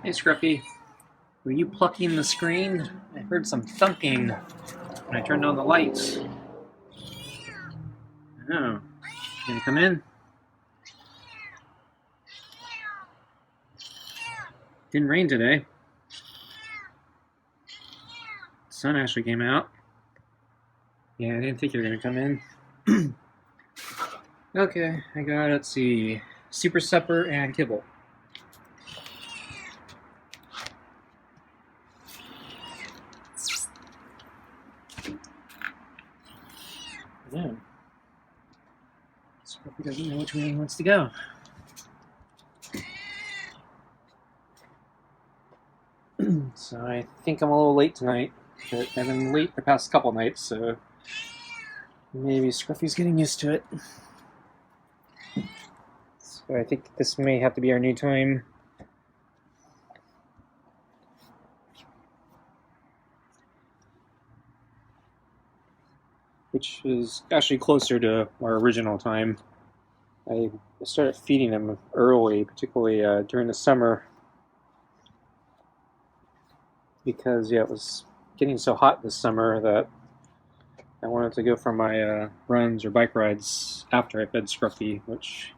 Hey Scruffy, were you plucking the screen? I heard some thunking when I turned on the lights. Oh, can you come in? Didn't rain today. The sun actually came out. Yeah, I didn't think you were gonna come in. Okay, I got, let's see, super supper and kibble. Yeah. Scruffy doesn't know which way he wants to go. So I think I'm a little late tonight, but I've been late the past couple nights, so maybe Scruffy's getting used to it. So I think this may have to be our new time. Which is actually closer to our original time. I started feeding him early, particularly during the summer, because it was getting so hot this summer that I wanted to go for my runs or bike rides after I fed Scruffy, which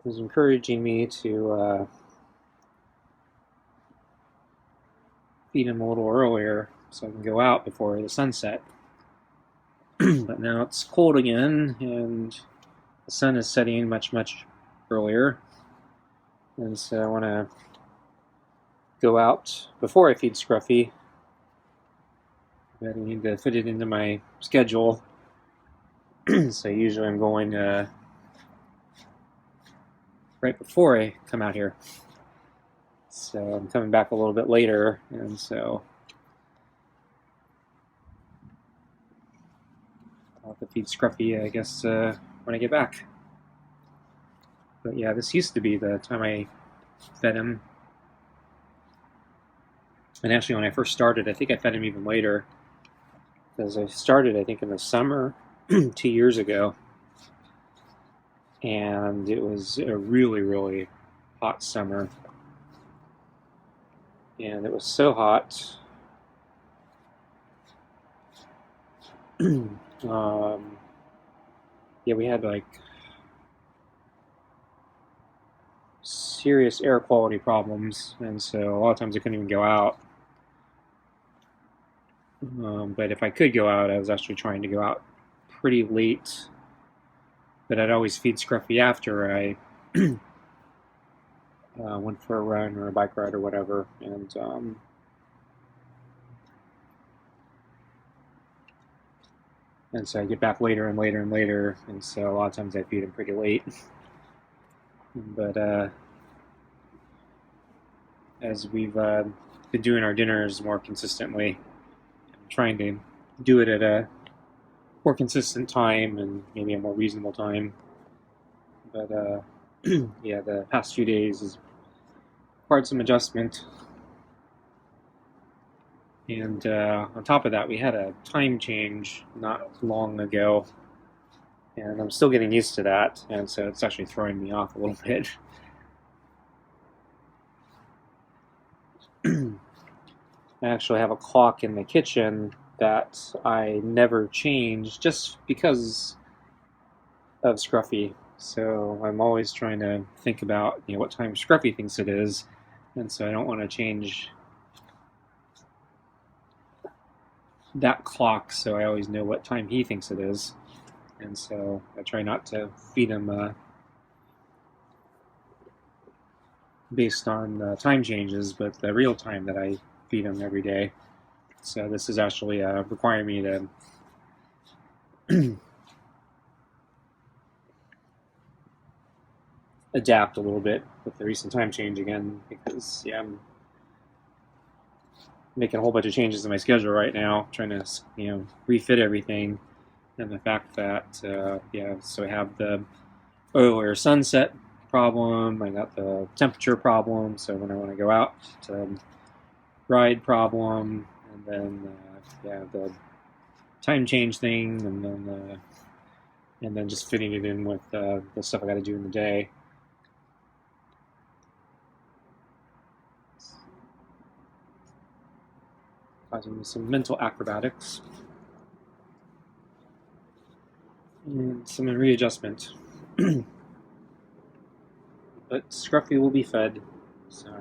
was encouraging me to feed him a little earlier so I can go out before the sunset. But now it's cold again, and the sun is setting much earlier, and so I want to go out before I feed Scruffy. But I need to fit it into my schedule. So usually I'm going right before I come out here. So I'm coming back a little bit later, and so I'll have to feed Scruffy, I guess, when I get back. But yeah, this used to be the time I fed him. And actually, when I first started, I think I fed him even later. Because I started, I think, in the summer 2 years ago. And it was a really hot summer. And it was so hot. Yeah, we had like serious air quality problems, and so a lot of times I couldn't even go out. But if I could go out, I was actually trying to go out pretty late. But I'd always feed Scruffy after I went for a run or a bike ride or whatever, and so I get back later and later, and so a lot of times I feed him pretty late. But as we've been doing our dinners more consistently, I'm trying to do it at a more consistent time and maybe a more reasonable time. But yeah, the past few days has required some adjustment. And on top of that, we had a time change not long ago, and I'm still getting used to that, and so it's actually throwing me off a little bit. I actually have a clock in the kitchen that I never change just because of Scruffy. So I'm always trying to think about what time Scruffy thinks it is, and so I don't want to change that clock, so I always know what time he thinks it is. And so I try not to feed him based on time changes, but the real time that I feed him every day. So this is actually requiring me to adapt a little bit with the recent time change again, because I'm making a whole bunch of changes in my schedule right now, trying to refit everything, and the fact that so I have the earlier sunset problem, I got the temperature problem, so when I want to go out to ride problem, and then the time change thing, and then just fitting it in with the stuff I got to do in the day. causing some mental acrobatics and some readjustment. But Scruffy will be fed, so.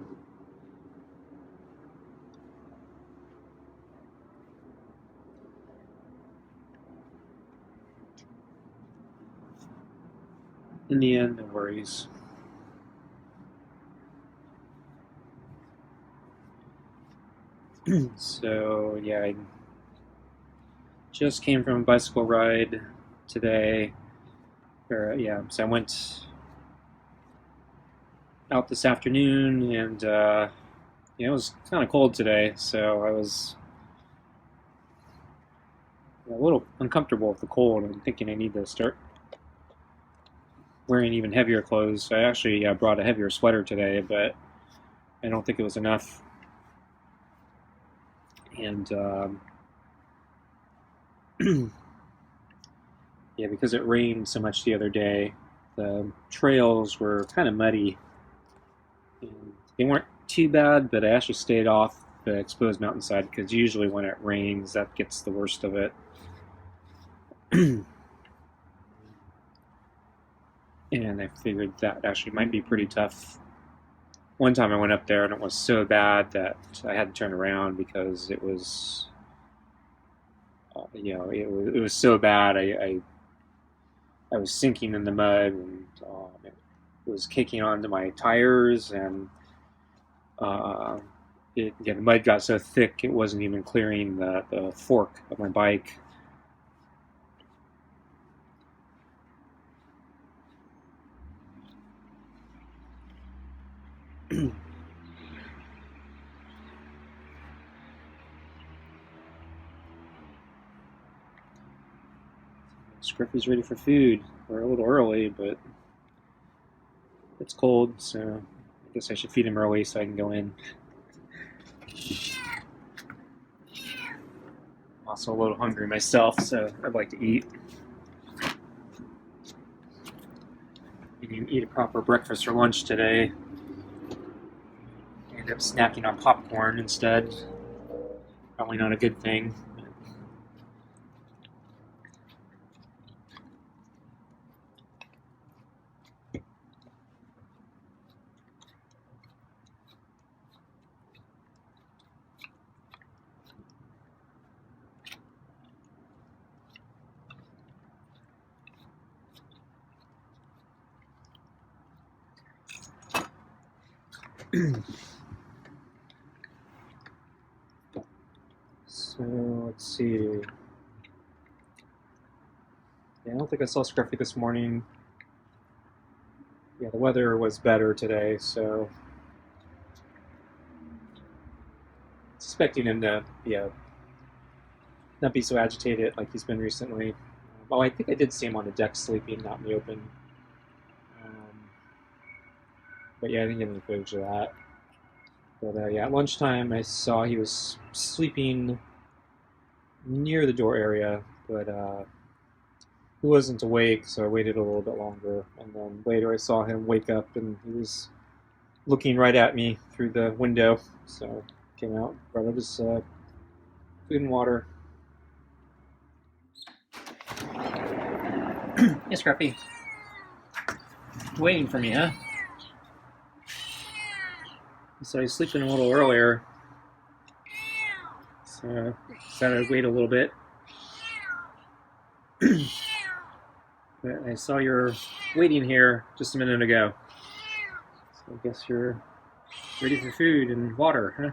In the end, no worries. So, yeah, I just came from a bicycle ride today. So I went out this afternoon, and it was kind of cold today, so I was a little uncomfortable with the cold. I'm thinking I need to start wearing even heavier clothes. I actually brought a heavier sweater today, but I don't think it was enough. And yeah, because it rained so much the other day, the trails were kind of muddy. And they weren't too bad, but I actually stayed off the exposed mountainside because usually when it rains, that gets the worst of it. And I figured that actually might be pretty tough. One time I went up there and it was so bad that I had to turn around because it was, it was so bad. I was sinking in the mud, and it was caking onto my tires, and the mud got so thick it wasn't even clearing the fork of my bike. Scruffy's ready for food. We're a little early, but it's cold, so I guess I should feed him early so I can go in. I'm also a little hungry myself, so I'd like to eat. I didn't eat a proper breakfast or lunch today. I ended up snacking on popcorn instead. Probably not a good thing. So let's see. Yeah, I don't think I saw Scruffy this morning. Yeah, the weather was better today, so expecting him to not be so agitated like he's been recently. Oh, I think I did see him on the deck sleeping, not in the open. But yeah, I didn't get any footage of that. But yeah, at lunchtime I saw he was sleeping near the door area, but he wasn't awake, so I waited a little bit longer. And then later I saw him wake up, and he was looking right at me through the window. So I came out, brought up his food and water. Hey, Scruffy. Waiting for me, huh? So he's sleeping a little earlier. So decided to wait a little bit. But I saw you're waiting here just a minute ago. So I guess you're ready for food and water, huh?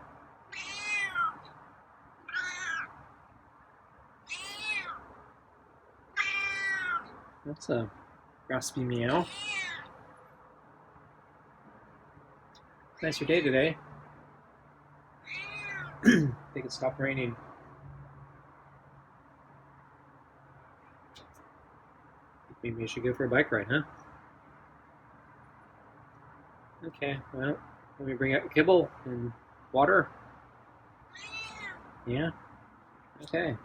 That's a raspy meow. Nicer day today. I think it stopped raining. Maybe we should go for a bike ride, huh? Okay, well, let me bring out kibble and water. Yeah? Okay.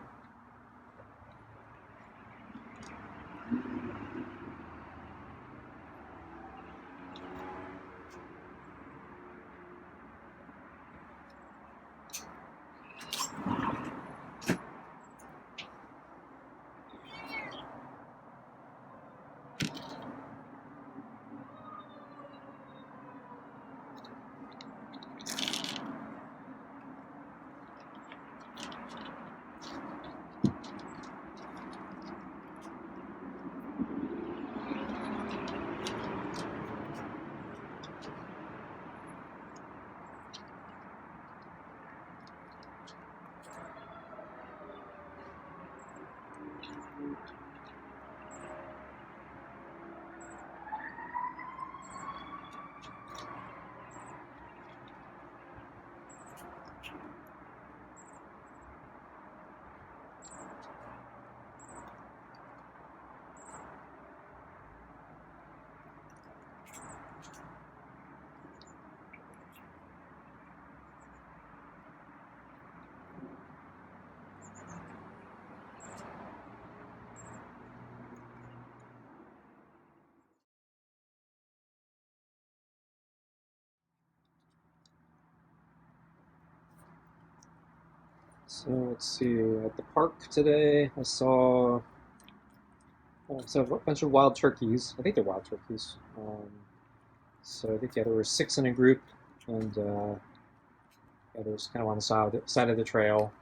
So let's see, at the park today I saw a bunch of wild turkeys. I think they're wild turkeys. So I think there were 6 in a group, and there was kind of on the side of the trail.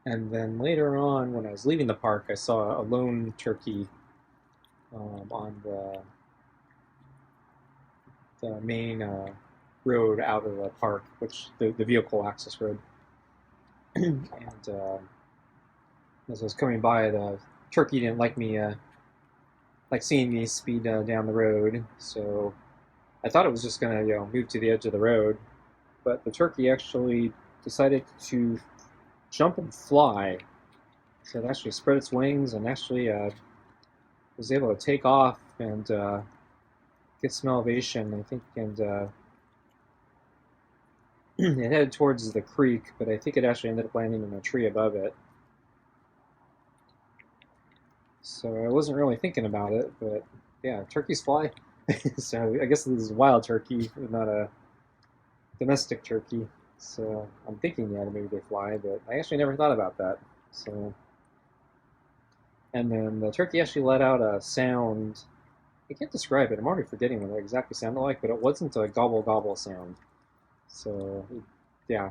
And then later on, when I was leaving the park, I saw a lone turkey on the main road out of the park, which the vehicle access road. And as I was coming by, the turkey didn't like me, like seeing me speed down the road. So I thought it was just gonna, move to the edge of the road, but the turkey actually decided to jump and fly. So it actually spread its wings and actually was able to take off and get some elevation, I think, and it headed towards the creek, but I think it actually ended up landing in a tree above it. So I wasn't really thinking about it, but yeah, turkeys fly. So I guess this is a wild turkey, not a domestic turkey. So I'm thinking, yeah, maybe they fly, but I actually never thought about that. So, and then the turkey actually let out a sound. I can't describe it. I'm already forgetting what it exactly sounded like, but it wasn't a gobble gobble sound. So, yeah,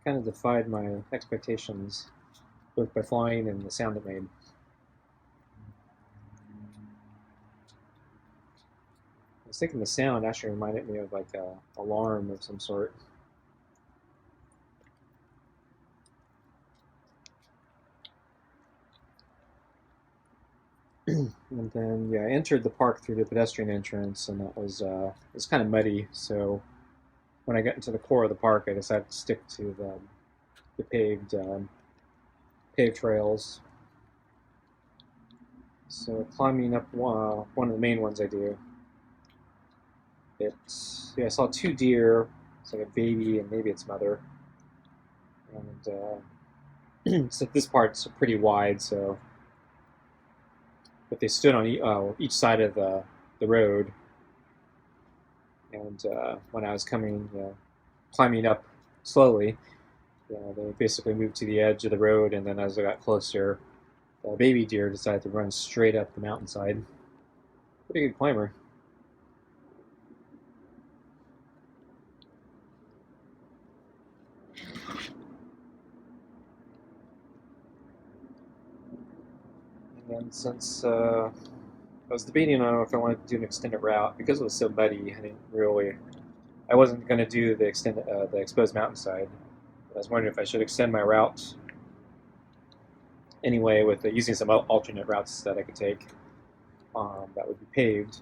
kind of defied my expectations, both by flying and the sound it made. I was thinking the sound actually reminded me of like a alarm of some sort. And then yeah, I entered the park through the pedestrian entrance, and that was it was kind of muddy. So when I got into the core of the park, I decided to stick to the paved trails. So climbing up one of the main ones I do, I saw 2 deer. It's like a baby and maybe its mother. And so this part's pretty wide, so but they stood on each side of the road. And when I was climbing up slowly, they basically moved to the edge of the road, and then as I got closer, the baby deer decided to run straight up the mountainside. Pretty good climber. And then since I was debating on if I wanted to do an extended route, because it was so muddy, I wasn't going to do the exposed mountainside. I was wondering if I should extend my route anyway with using some alternate routes that I could take that would be paved.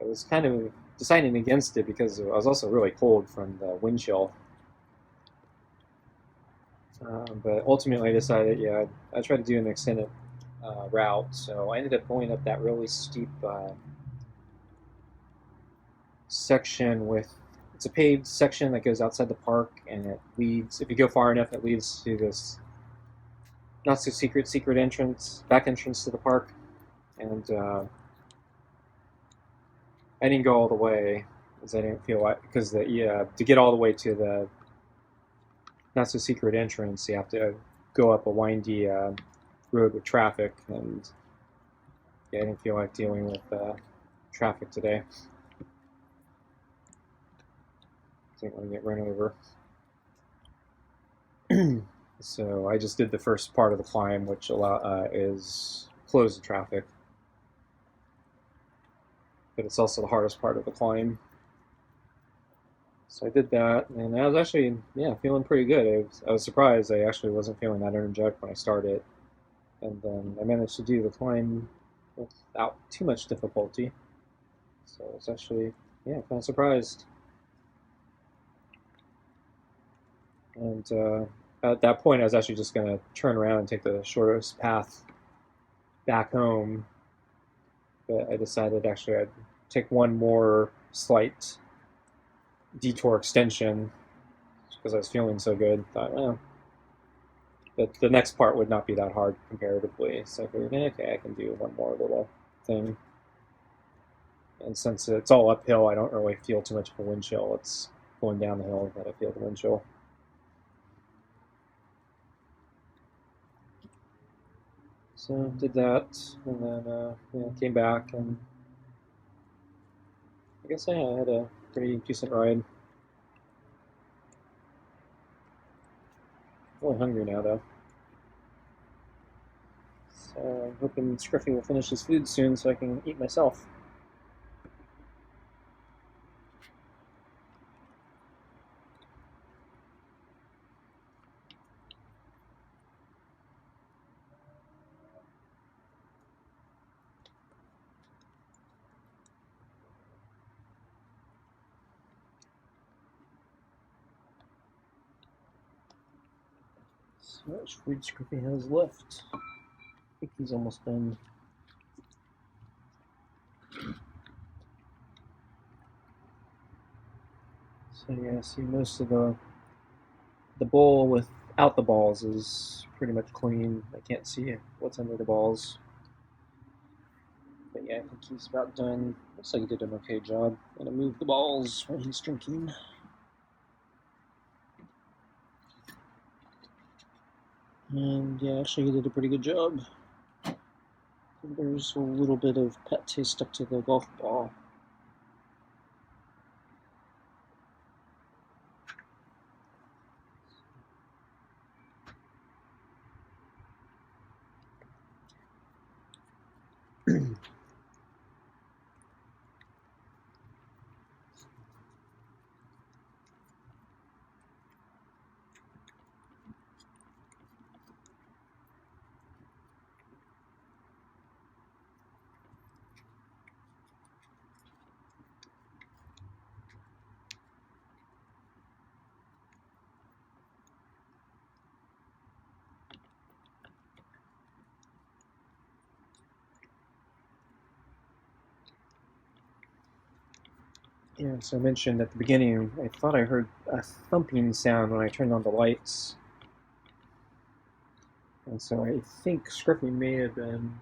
I was kind of deciding against it because I was also really cold from the wind chill. But ultimately, I decided, yeah, I'd try to do an extended route. So I ended up going up that really steep section it's a paved section that goes outside the park, and it leads, if you go far enough, it leads to this not so secret back entrance to the park. And I didn't go all the way because I didn't feel like, because to get all the way to the not so secret entrance, you have to go up a windy road with traffic, and yeah, I didn't feel like dealing with traffic today. I didn't want to get run over. So I just did the first part of the climb, which is closed to traffic. But it's also the hardest part of the climb. So I did that, and I was actually, feeling pretty good. I was surprised I actually wasn't feeling that energetic when I started. And then I managed to do the climb without too much difficulty. So I was actually, kind of surprised. And at that point, I was actually just going to turn around and take the shortest path back home. But I decided actually I'd take one more slight detour extension because I was feeling so good. Thought, well, the next part would not be that hard comparatively. So I figured, okay, I can do one more little thing. And since it's all uphill, I don't really feel too much of a wind chill. It's going down the hill that I feel the wind chill. So did that, and then came back, and I guess I had a pretty decent ride. Really hungry now though. So I'm hoping Scruffy will finish his food soon so I can eat myself. So much food Scruffy has left. I think he's almost done. So yeah, see most of the bowl without the balls is pretty much clean. I can't see what's under the balls. But yeah, I think he's about done. Looks like he did an okay job. I'm gonna move the balls when he's drinking. And yeah, actually he did a pretty good job. There's a little bit of pet taste stuck to the golf ball. Yeah, so I mentioned at the beginning, I thought I heard a thumping sound when I turned on the lights. And so I think Scruffy may have been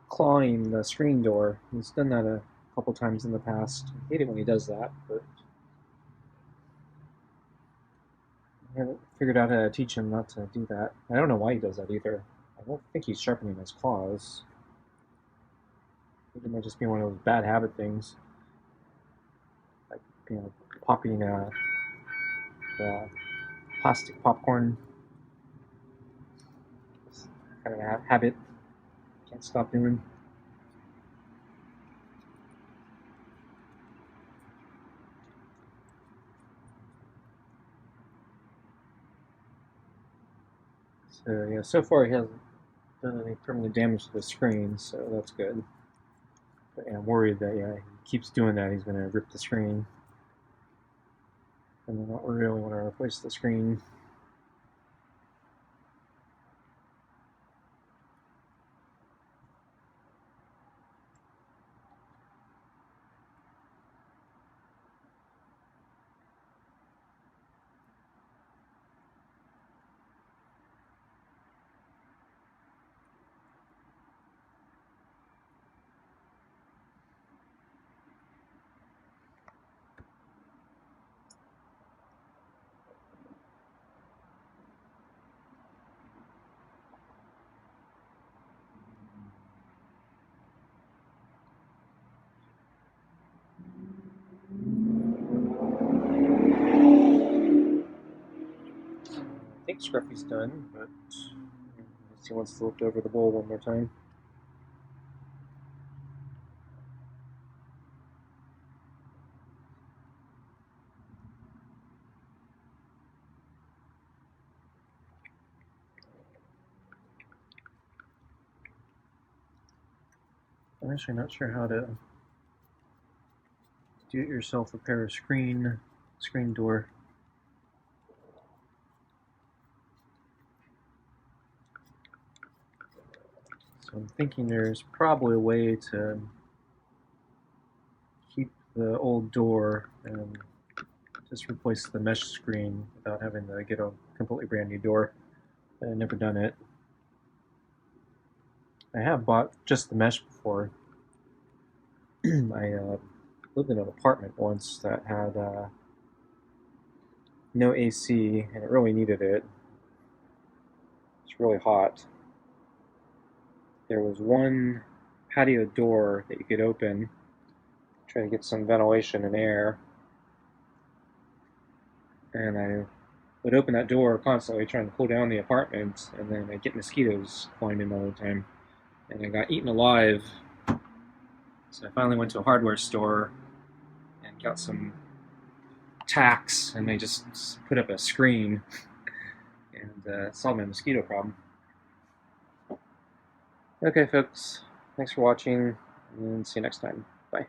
clawing the screen door. He's done that a couple times in the past. I hate it when he does that, but I haven't figured out how to teach him not to do that. I don't know why he does that either. I don't think he's sharpening his claws. It might just be one of those bad habit things. Like, popping the plastic popcorn. It's kind of a habit. Can't stop doing. So yeah, so far he hasn't done any permanent damage to the screen, so that's good. But yeah, I'm worried that he keeps doing that, he's going to rip the screen. And I don't really want to replace the screen. I think Scruffy's done, but he wants to look over the bowl one more time. I'm actually not sure how to do-it-yourself repair a screen door. So I'm thinking there's probably a way to keep the old door and just replace the mesh screen without having to get a completely brand new door. I've never done it. I have bought just the mesh before. I lived in an apartment once that had no AC, and it really needed it. It's really hot. There was one patio door that you could open, try to get some ventilation and air, and I would open that door constantly trying to cool down the apartment, and then I'd get mosquitoes flying in all the time, and I got eaten alive. So I finally went to a hardware store and got some tacks, and they just put up a screen and solved my mosquito problem. Okay, folks, thanks for watching, and see you next time. Bye.